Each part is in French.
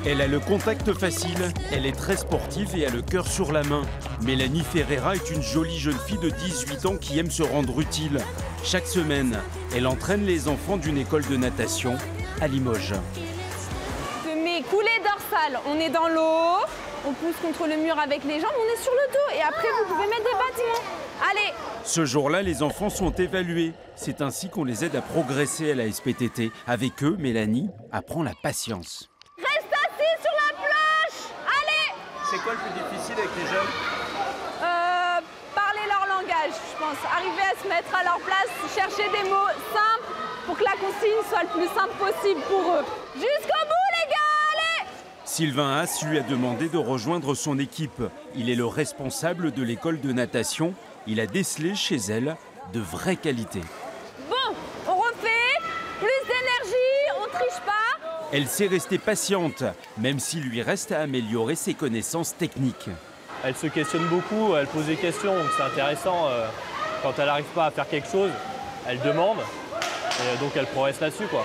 Elle a le contact facile, elle est très sportive et a le cœur sur la main. Mélanie Ferreira est une jolie jeune fille de 18 ans qui aime se rendre utile. Chaque semaine, elle entraîne les enfants d'une école de natation à Limoges. Mes coulées dorsales, on est dans l'eau, on pousse contre le mur avec les jambes, on est sur le dos et après vous pouvez mettre des bâtiments. Allez! Ce jour-là, les enfants sont évalués. C'est ainsi qu'on les aide à progresser à la SPTT. Avec eux, Mélanie apprend la patience. Reste assis sur la planche! Allez! C'est quoi le plus difficile avec les jeunes? Parler leur langage, je pense. Arriver à se mettre à leur place, chercher des mots simples pour que la consigne soit le plus simple possible pour eux. Jusqu'au bout, les gars, allez! Sylvain Haas lui a demandé de rejoindre son équipe. Il est le responsable de l'école de natation. Il a décelé chez elle de vraies qualités. Bon, on refait, plus d'énergie, on triche pas. Elle sait rester patiente, même s'il lui reste à améliorer ses connaissances techniques. Elle se questionne beaucoup, elle pose des questions, donc c'est intéressant. Quand elle n'arrive pas à faire quelque chose, elle demande, et donc elle progresse là-dessus, quoi.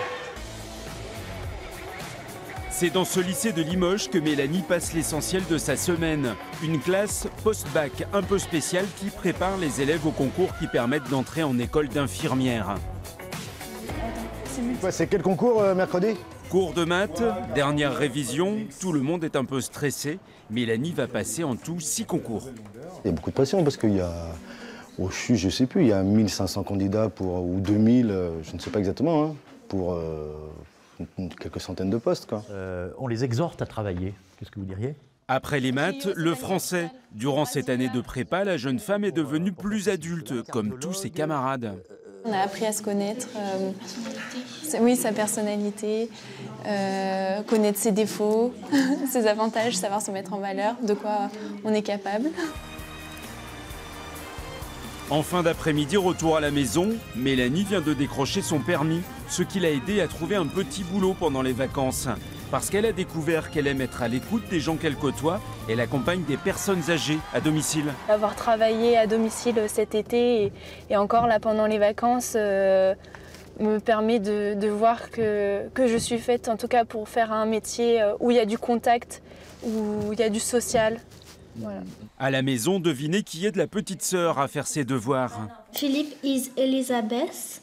C'est dans ce lycée de Limoges que Mélanie passe l'essentiel de sa semaine. Une classe post-bac un peu spéciale qui prépare les élèves au concours qui permettent d'entrer en école d'infirmière. C'est quel concours mercredi? Cours de maths, dernière révision, tout le monde est un peu stressé. Mélanie va passer en tout 6 concours. Il y a beaucoup de pression parce qu'il y a, je sais plus, il y a 1500 candidats ou 2000, je ne sais pas exactement, hein, pour quelques centaines de postes, quoi. On les exhorte à travailler. Qu'est-ce que vous diriez? Après les maths, le français. Durant cette année de prépa, la jeune femme est devenue plus adulte, comme tous ses camarades. On a appris à se connaître, oui, sa personnalité, connaître ses défauts, ses avantages, savoir se mettre en valeur, de quoi on est capable. En fin d'après-midi, retour à la maison, Mélanie vient de décrocher son permis, ce qui l'a aidé à trouver un petit boulot pendant les vacances. Parce qu'elle a découvert qu'elle aime être à l'écoute des gens qu'elle côtoie, elle accompagne des personnes âgées à domicile. Avoir travaillé à domicile cet été et encore là pendant les vacances me permet de voir que je suis faite en tout cas pour faire un métier où il y a du contact, où il y a du social. Voilà. À la maison, devinez qui aide la petite sœur à faire ses devoirs. Philippe is Elizabeth.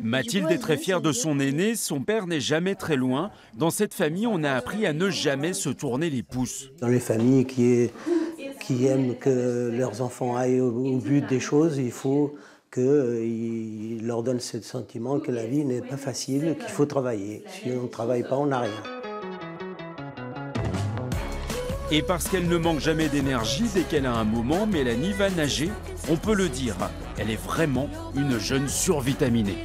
Mathilde est très fière de son aîné, son père n'est jamais très loin. Dans cette famille, on a appris à ne jamais se tourner les pouces. Dans les familles qui aiment que leurs enfants aillent au but des choses, il faut qu'ils leur donnent ce sentiment que la vie n'est pas facile, qu'il faut travailler. Si on ne travaille pas, on n'a rien. Et parce qu'elle ne manque jamais d'énergie, dès qu'elle a un moment, Mélanie va nager. On peut le dire, elle est vraiment une jeune survitaminée.